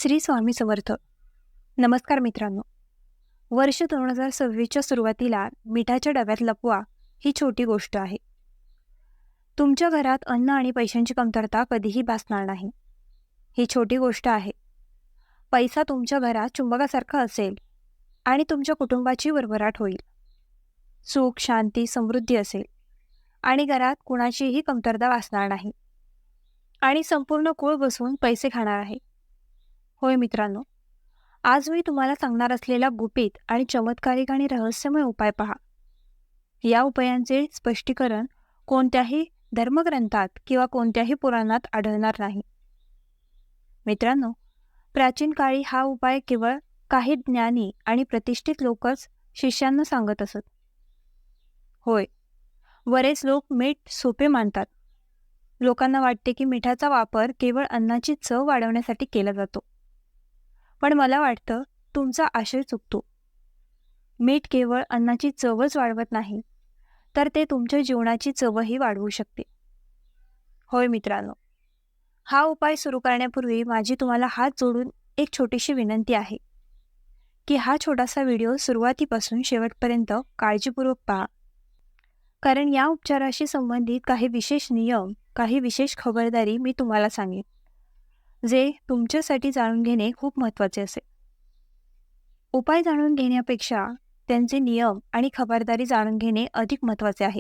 श्री स्वामी समर्थ. नमस्कार मित्रांनो. वर्ष 2026च्या सुरुवातीला मिठाच्या डब्यात लपवा ही छोटी गोष्ट आहे. तुमच्या घरात अन्न आणि पैशांची कमतरता कधीही भासणार नाही. ही छोटी गोष्ट आहे. पैसा तुमच्या घरात चुंबकासारखा असेल आणि तुमच्या कुटुंबाची भरभराट होईल. सुख, शांती, समृद्धी असेल आणि घरात कुणाचीही कमतरता भासणार नाही आणि संपूर्ण कुळ बसून पैसे खाणार आहे. होय मित्रांनो, आज मी तुम्हाला सांगणार असलेला गुपित आणि चमत्कारिक आणि रहस्यमय उपाय पहा. या उपायांचे स्पष्टीकरण कोणत्याही धर्मग्रंथात किंवा कोणत्याही पुराणात आढळणार नाही. मित्रांनो, प्राचीन काळी हा उपाय केवळ काही ज्ञानी आणि प्रतिष्ठित लोकच शिष्यांना सांगत असत. होय, बरेच लोक मीठ सोपे मानतात. लोकांना वाटते की मिठाचा वापर केवळ अन्नाची चव वाढवण्यासाठी केला जातो. पण मला वाटतं तुमचा आशय चुकतो. मीठ केवळ अन्नाची चवच वाढवत नाही, तर ते तुमच्या जीवनाची चवही वाढवू शकते. होय मित्रांनो, हा उपाय सुरू करण्यापूर्वी माझी तुम्हाला हात जोडून एक छोटीशी विनंती आहे की हा छोटासा व्हिडिओ सुरुवातीपासून शेवटपर्यंत काळजीपूर्वक पहा. कारण या उपचाराशी संबंधित काही विशेष नियम, काही विशेष खबरदारी मी तुम्हाला सांगेन, जे तुमच्यासाठी जाणून घेणे खूप महत्त्वाचे असेल. उपाय जाणून घेण्यापेक्षा त्यांचे नियम आणि खबरदारी जाणून घेणे अधिक महत्त्वाचे आहे.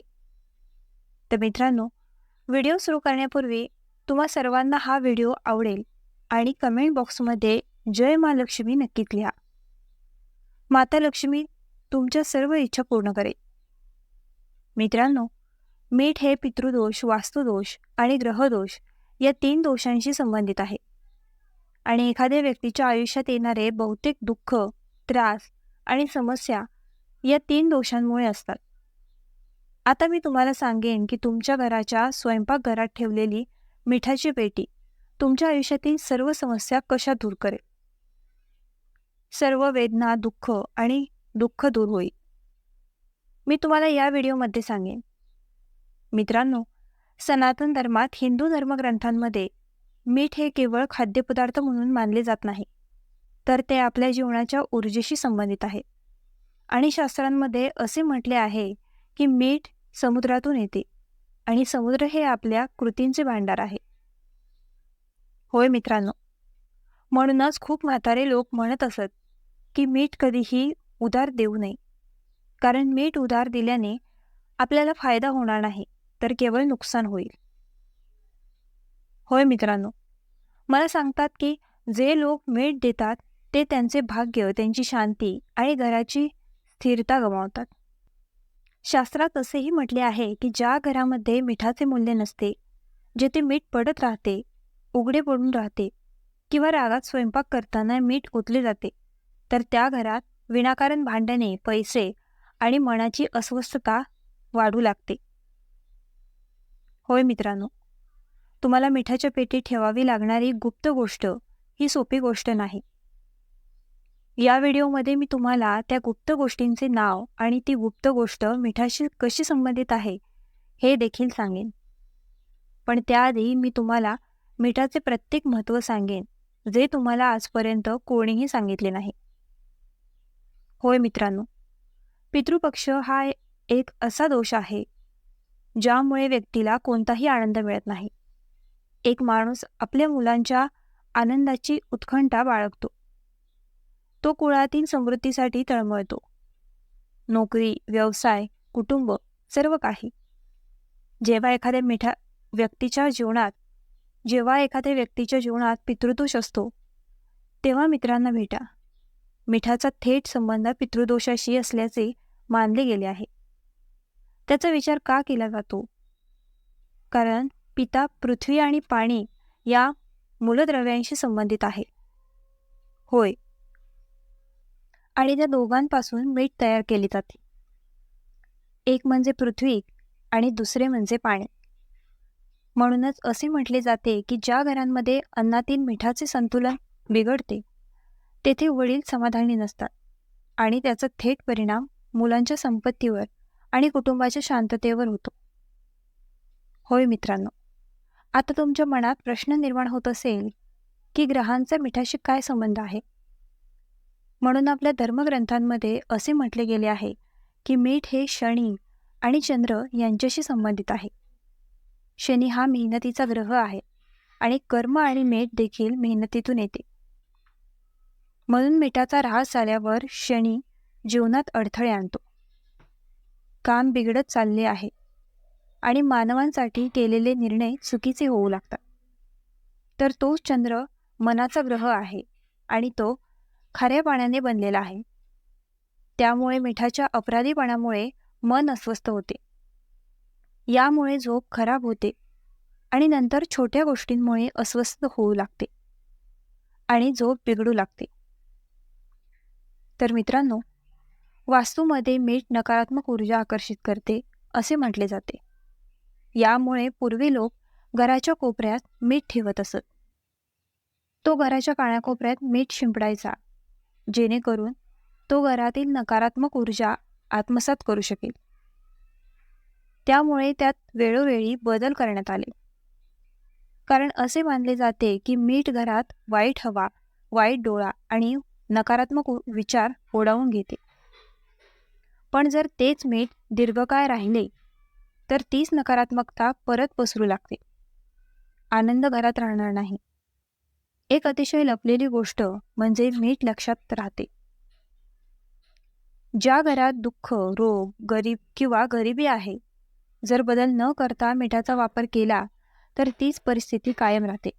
तर मित्रांनो, व्हिडिओ सुरू करण्यापूर्वी तुम्हा सर्वांना हा व्हिडिओ आवडेल आणि कमेंट बॉक्समध्ये जय मा लक्ष्मी नक्कीच लिहा. माता लक्ष्मी तुमच्या सर्व इच्छा पूर्ण करेल. मित्रांनो, मीठ हे पितृदोष, वास्तुदोष आणि ग्रहदोष या 3 दोषांशी संबंधित आहे आणि एखाद्या व्यक्तीच्या आयुष्यात येणारे बहुतेक दुःख, त्रास आणि समस्या या 3 दोषांमुळे असतात. आता मी तुम्हाला सांगेन की तुमच्या घराच्या स्वयंपाकघरात ठेवलेली मिठाची पेटी तुमच्या आयुष्यातील सर्व समस्या कशा दूर करेल. सर्व वेदना, दुःख दूर होईल. मी तुम्हाला या व्हिडिओमध्ये सांगेन. मित्रांनो, सनातन धर्मात, हिंदू धर्मग्रंथांमध्ये मीठ हे केवळ खाद्यपदार्थ म्हणून मानले जात नाही, तर ते आपल्या जीवनाच्या ऊर्जेशी संबंधित आहे. आणि शास्त्रांमध्ये असे म्हटले आहे की मीठ समुद्रातून येते आणि समुद्र हे आपल्या कृतींचे भांडार आहे. होय मित्रांनो, म्हणूनच खूप म्हातारे लोक म्हणत असत की मीठ कधीही उधार देऊ नये, कारण मीठ उधार दिल्याने आपल्याला फायदा होणार नाही, तर केवळ नुकसान होईल. होय मित्रांनो, मला सांगतात की जे लोक मीठ देतात ते त्यांचे भाग्य, त्यांची शांती आणि घराची स्थिरता गमावतात. शास्त्रात असेही म्हटले आहे की ज्या घरामध्ये मिठाचे मूल्य नसते, जेथे मीठ पडत राहते, उघडे पडून राहते किंवा रागात स्वयंपाक करताना मीठ ओतले जाते, तर त्या घरात विनाकारण भांडणे, पैसे आणि मनाची अस्वस्थता वाढू लागते. होय मित्रांनो, तुम्हाला मिठाच्या पेटीत ठेवावी लागणारी गुप्त गोष्ट ही सोपी गोष्ट नाही. या व्हिडिओमध्ये मी तुम्हाला त्या गुप्त गोष्टींचे नाव आणि ती गुप्त गोष्ट मिठाशी कशी संबंधित आहे हे देखील सांगेन. पण त्याआधी मी तुम्हाला मिठाचे प्रत्येक महत्त्व सांगेन, जे तुम्हाला आजपर्यंत कोणीही सांगितले नाही. होय मित्रांनो, पितृपक्ष हा एक असा दोष आहे ज्यामुळे व्यक्तीला कोणताही आनंद मिळत नाही. एक माणूस आपल्या मुलांच्या आनंदाची उत्कंठा बाळगतो. तो कुळातील समृद्धीसाठी तळमळतो. नोकरी, व्यवसाय, कुटुंब सर्व काही. जेव्हा एखाद्या व्यक्तीच्या जीवनात पितृदोष असतो, तेव्हा मित्रांना भेटा. मिठाचा थेट संबंध पितृदोषाशी असल्याचे मानले गेले आहे. त्याचा विचार का केला जातो? कारण पिता पृथ्वी आणि पाणी या मूलद्रव्यांशी संबंधित आहे. होय, आणि त्या दोघांपासून मीठ तयार केले जाते. एक म्हणजे पृथ्वी आणि दुसरे म्हणजे पाणी. म्हणूनच असे म्हटले जाते की ज्या घरांमध्ये अन्नातील मिठाचे संतुलन बिघडते, तेथे वडील समाधानी नसतात आणि त्याचा थेट परिणाम मुलांच्या संपत्तीवर आणि कुटुंबाच्या शांततेवर होतो. होय मित्रांनो, आता तुमच्या मनात प्रश्न निर्माण होत असेल की ग्रहांचा मिठाशी काय संबंध आहे. म्हणून आपल्या धर्मग्रंथांमध्ये असे म्हटले गेले आहे की मीठ हे शनी आणि चंद्र यांच्याशी संबंधित आहे. शनी हा मेहनतीचा ग्रह आहे आणि कर्म आणि मीठ देखील मेहनतीतून येते. म्हणून मिठाचा ऱ्हास झाल्यावर शनी जीवनात अडथळे आणतो. काम बिघडत चालले आहे आणि मानवांसाठी केलेले निर्णय चुकीचे होऊ लागतात. तर तोच चंद्र मनाचा ग्रह आहे आणि तो खाऱ्या पाण्याने बनलेला आहे. त्यामुळे मिठाच्या अपराधीपणामुळे मन अस्वस्थ होते. यामुळे झोप खराब होते आणि नंतर छोट्या गोष्टींमुळे अस्वस्थ होऊ लागते आणि झोप बिघडू लागते. तर मित्रांनो, वास्तूमध्ये मीठ नकारात्मक ऊर्जा आकर्षित करते असे म्हटले जाते. यामुळे पूर्वी लोक घराच्या कोपऱ्यात मीठ ठेवत असत. तो घराच्या कानाकोपऱ्यात मीठ शिंपडायचा, जेणेकरून तो घरातील नकारात्मक ऊर्जा आत्मसात करू शकेल. त्यामुळे त्यात वेळोवेळी बदल करण्यात आले. कारण असे मानले जाते की मीठ घरात वाईट हवा, वाईट डोळा आणि नकारात्मक विचार ओढावून घेते. पण जर तेच मीठ दीर्घकाळ राहिले तर तीच नकारात्मकता परत पसरू लागते. आनंद घरात राहणार नाही. एक अतिशय लपलेली गोष्ट म्हणजे मीठ लक्षात राहते. ज्या घरात दुःख, रोग, गरिबी आहे, जर बदल न करता मिठाचा वापर केला तर तीच परिस्थिती कायम राहते.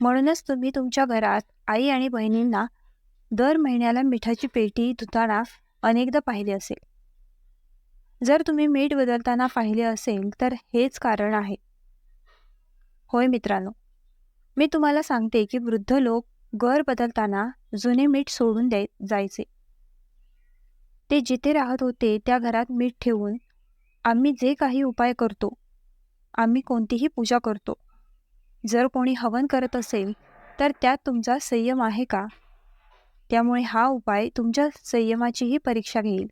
म्हणूनच तुम्ही तुमच्या घरात आई आणि बहिणींना दर महिन्याला मिठाची पेटी धुताना अनेकदा पाहिले असेल. जर तुम्ही मीठ बदलताना पाहिले असेल तर हेच कारण आहे. होय मित्रांनो, मी तुम्हाला सांगते की वृद्ध लोक घर बदलताना जुने मीठ सोडून जायचे. ते जिथे राहत होते त्या घरात मीठ ठेवून आम्ही जे काही उपाय करतो, आम्ही कोणतीही पूजा करतो, जर कोणी हवन करत असेल तर त्यात तुमचा संयम आहे का? त्यामुळे हा उपाय तुमच्या संयमाचीही परीक्षा घेईल.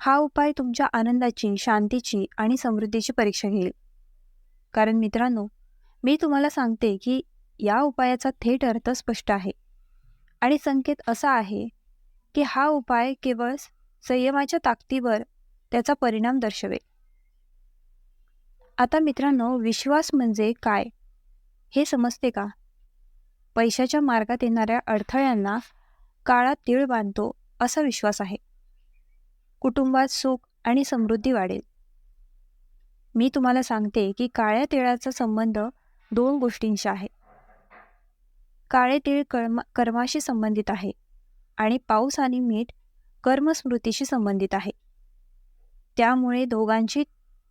हा उपाय तुमच्या आनंदाची, शांतीची आणि समृद्धीची परीक्षा घेईल. कारण मित्रांनो, मी तुम्हाला सांगते की या उपायाचा थेट अर्थ स्पष्ट आहे आणि संकेत असा आहे की हा उपाय केवळ संयमाच्या ताकदीवर त्याचा परिणाम दर्शवेल. आता मित्रांनो, विश्वास म्हणजे काय हे समजते का? पैशाच्या मार्गात येणाऱ्या अडथळ्यांना काळात तीळ बांधतो असा विश्वास आहे. कुटुंबात सुख आणि समृद्धी वाढेल. मी तुम्हाला सांगते की काळ्या तिळाचा संबंध 2 गोष्टींशी आहे. काळे तीळ कर्माशी संबंधित आहे आणि पाऊस आणि मीठ कर्मस्मृतीशी संबंधित आहे. त्यामुळे दोघांची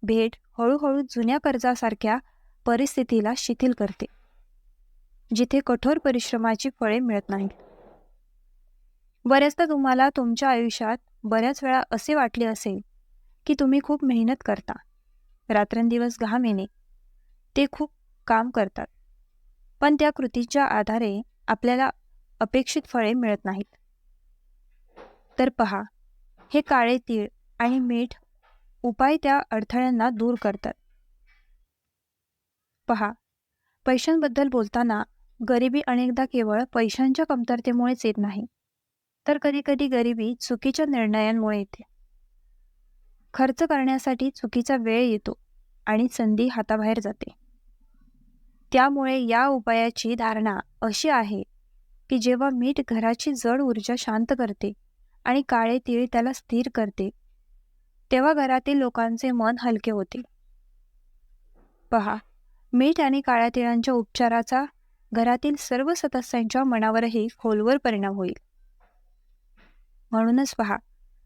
भेट हळूहळू जुन्या कर्जासारख्या परिस्थितीला शिथिल करते, जिथे कठोर परिश्रमाची फळे मिळत नाहीत. बऱ्याचदा तुम्हाला तुमच्या आयुष्यात बऱ्याच वेळा असे वाटले असेल की तुम्ही खूप मेहनत करता, रात्रंदिवस घाम येणे, ते खूप काम करतात, पण त्या कृतीच्या आधारे आपल्याला अपेक्षित फळे मिळत नाहीत. तर पहा, हे काळे तीळ आणि मीठ उपाय त्या अडथळ्यांना दूर करतात. पहा, पैशांबद्दल बोलताना गरिबी अनेकदा केवळ पैशांच्या कमतरतेमुळेच येत नाही, तर कधीकधी गरिबी चुकीच्या निर्णयांमुळे येते. खर्च करण्यासाठी चुकीचा वेळ येतो आणि संधी हाताबाहेर जाते. त्यामुळे या उपायाची धारणा अशी आहे की जेव्हा मीठ घराची जड ऊर्जा शांत करते आणि काळे तीळ त्याला स्थिर करते, तेव्हा घरातील लोकांचे मन हलके होते. पहा, मीठ आणि काळ्या तिळांच्या उपचाराचा घरातील सर्व सदस्यांच्या मनावरही खोलवर परिणाम होईल. म्हणूनच पहा,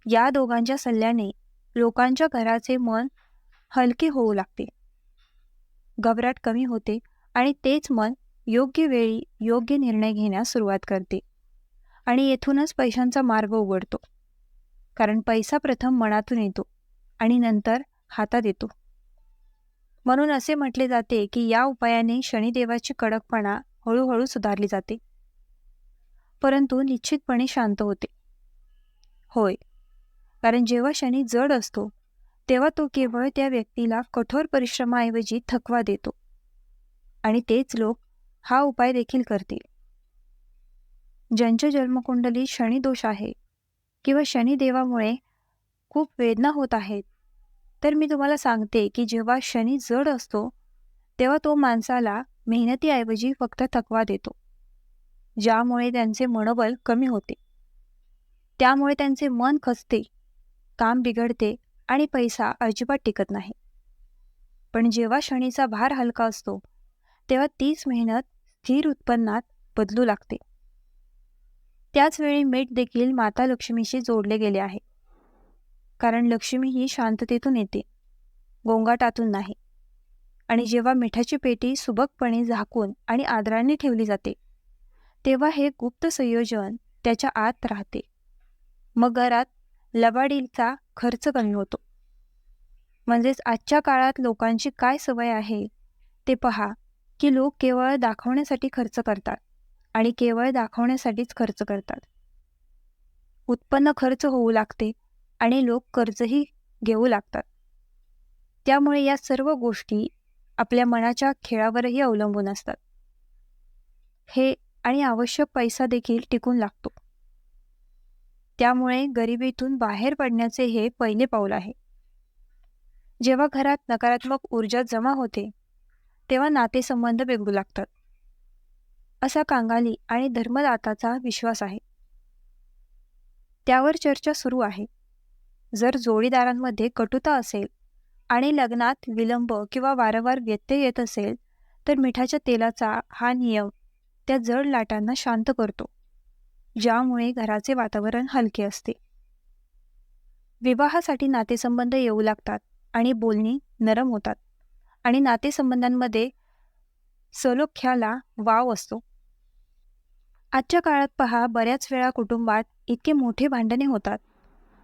या दोघांच्या सल्ल्याने लोकांच्या घराचे मन हलके होऊ लागते, घबराट कमी होते आणि तेच मन योग्य वेळी योग्य निर्णय घेण्यास सुरुवात करते आणि येथूनच पैशांचा मार्ग उघडतो. कारण पैसा प्रथम मनातून येतो आणि नंतर हातात येतो. म्हणून असे म्हटले जाते की या उपायाने शनिदेवाची कडकपणा हळूहळू सुधारली जाते, परंतु निश्चितपणे शांत होते. होय, कारण जेव्हा शनी जड असतो तेव्हा तो केवळ त्या व्यक्तीला कठोर परिश्रमाऐवजी थकवा देतो आणि तेच लोक हा उपाय देखील करतील. ज्यांच्या जन्मकुंडलीत शनिदोष आहे किंवा शनिदेवामुळे खूप वेदना होत आहेत, तर मी तुम्हाला सांगते की जेव्हा शनी जड असतो तेव्हा तो माणसाला मेहनतीऐवजी फक्त थकवा देतो, ज्यामुळे त्यांचे मनोबल कमी होते. त्यामुळे त्यांचे मन खचते, काम बिघडते आणि पैसा अजिबात टिकत नाही. पण जेव्हा शनीचा भार हलका असतो तेव्हा तीच मेहनत स्थिर उत्पन्नात बदलू लागते. त्याच वेळी मीठ देखील माता लक्ष्मीशी जोडले गेले आहे, कारण लक्ष्मी ही शांततेतून येते, गोंगाटातून नाही. आणि जेव्हा मिठाची पेटी सुबकपणे झाकून आणि आदराने ठेवली जाते तेव्हा हे गुप्त संयोजन त्याच्या आत राहते. मग घरात लबाडीचा खर्च कमी होतो. म्हणजेच आजच्या काळात लोकांची काय सवय आहे ते पहा, की लोक केवळ दाखवण्यासाठी खर्च करतात आणि केवळ दाखवण्यासाठीच खर्च करतात. उत्पन्न खर्च होऊ लागते आणि लोक कर्जही घेऊ लागतात. त्यामुळे या सर्व गोष्टी आपल्या मनाच्या खेळावरही अवलंबून असतात. हे आणि आवश्यक पैसा देखील टिकून लागतो. त्यामुळे गरिबीतून बाहेर पडण्याचे हे पहिले पाऊल आहे. जेव्हा घरात नकारात्मक ऊर्जा जमा होते तेव्हा नातेसंबंध बिघडू लागतात, असा कांगाली आणि धर्मदाताचा विश्वास आहे. त्यावर चर्चा सुरू आहे. जर जोडीदारांमध्ये कटुता असेल आणि लग्नात विलंब किंवा वारंवार व्यत्यय येत असेल तर मिठाच्या तेलाचा हा नियम त्या जड लाटांना शांत करतो, ज्यामुळे घराचे वातावरण हलके असते. विवाहासाठी नातेसंबंध येऊ लागतात आणि बोलणी नरम होतात आणि नातेसंबंधांमध्ये सलोख्याला वाव असतो. आजच्या काळात पहा, बऱ्याच वेळा कुटुंबात इतके मोठे भांडणे होतात,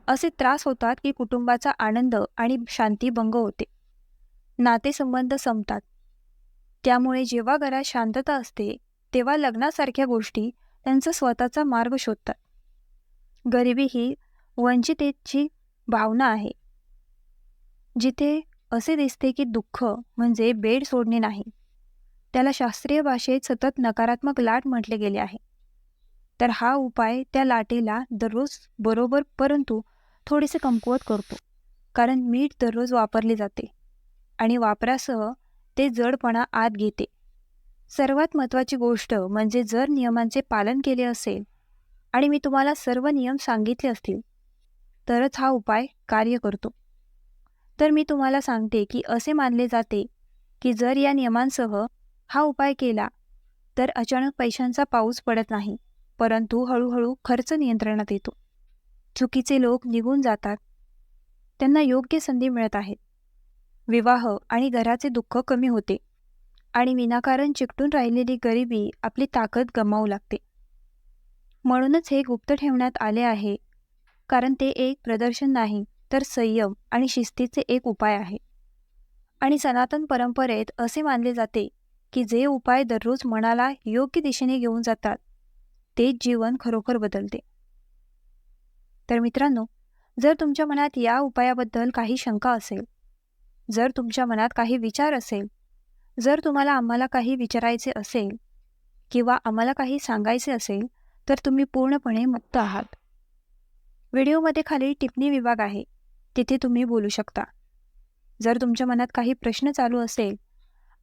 असे त्रास होतात की कुटुंबाचा आनंद आणि शांती भंग होते, नातेसंबंध संपतात. त्यामुळे जेव्हा घरात शांतता असते तेव्हा लग्नासारख्या गोष्टी त्यांचा स्वतःचा मार्ग शोधतात. गरिबी ही वंचितेची भावना आहे, जिथे असे दिसते की दुःख म्हणजे बेड सोडणे नाही, त्याला शास्त्रीय भाषेत सतत नकारात्मक लाट म्हटले गेले आहे. तर हा उपाय त्या लाटेला दररोज बरोबर परंतु थोडेसे कमकुवत करतो, कारण मीठ दररोज वापरले जाते आणि वापरासह ते जडपणा आत घेते. सर्वात महत्त्वाची गोष्ट म्हणजे जर नियमांचे पालन केले असेल आणि मी तुम्हाला सर्व नियम सांगितले असतील तरच हा उपाय कार्य करतो. तर मी तुम्हाला सांगते की असे मानले जाते की जर या नियमांसह हा उपाय केला तर अचानक पैशांचा पाऊस पडत नाही, परंतु हळूहळू खर्च नियंत्रणात येतो. चुकीचे लोक निघून जातात, त्यांना योग्य संधी मिळत आहेत. विवाह आणि घराचे दुःख कमी होते आणि विनाकारण चिकटून राहिलेली गरिबी आपली ताकद गमावू लागते. म्हणूनच हे गुप्त ठेवण्यात आले आहे, कारण ते एक प्रदर्शन नाही तर संयम आणि शिस्तीचे एक उपाय आहे. आणि सनातन परंपरेत असे मानले जाते की जे उपाय दररोज मनाला योग्य दिशेने घेऊन जातात तेच जीवन खरोखर बदलते. तर मित्रांनो, जर तुमच्या मनात या उपायाबद्दल काही शंका असेल, जर तुमच्या मनात काही विचार असेल, जर तुम्हाला आम्हाला काही विचारायचे असेल किंवा आम्हाला काही सांगायचे असेल तर तुम्ही पूर्णपणे मुक्त आहात. व्हिडिओमध्ये खाली टिप्पणी विभाग आहे, तिथे तुम्ही बोलू शकता. जर तुमच्या मनात काही प्रश्न चालू असेल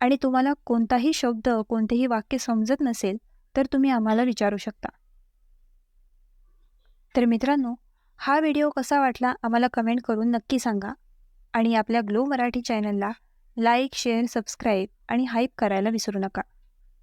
आणि तुम्हाला कोणताही शब्द कोणतेही वाक्य समजत नसेल तर तुम्ही आम्हाला विचारू शकता. तर मित्रांनो, हा व्हिडिओ कसा वाटला आम्हाला कमेंट करून नक्की सांगा आणि आपल्या ग्लो मराठी चॅनलला लाईक, शेअर, सबस्क्राईब आणि हाईप करायला विसरू नका.